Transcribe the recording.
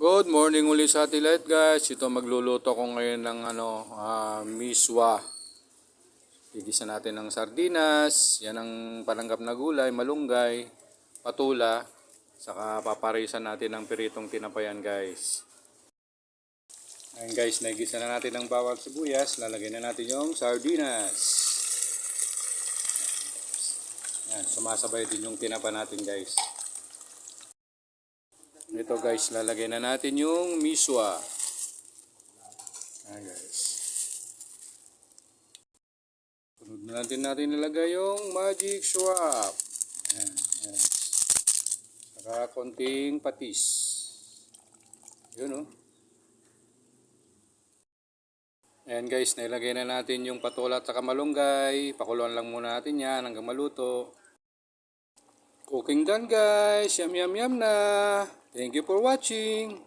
Good morning uli sa ating lahat guys. Ito magluluto ko ngayon ng miswa. Gigisa natin ng sardinas, yan ang pananggap na gulay, malunggay, patula, saka paparisan natin ng piritong tinapayan guys. Ayan guys, nagisa na natin ng bawang sibuyas, lalagyan na natin yung sardinas. Ayan, sumasabay din yung tinapa natin guys. Ito guys, lalagay na natin yung miswa. Ayan guys. Sunod na natin nilagay yung magic swap. Ayan, ayan. Saka konting patis. Yun oh. Ayan guys, nilagay na natin yung patola at saka malunggay. Pakuluan lang muna natin yan hanggang maluto. Cooking done guys. Yum yum yum na. Thank you for watching.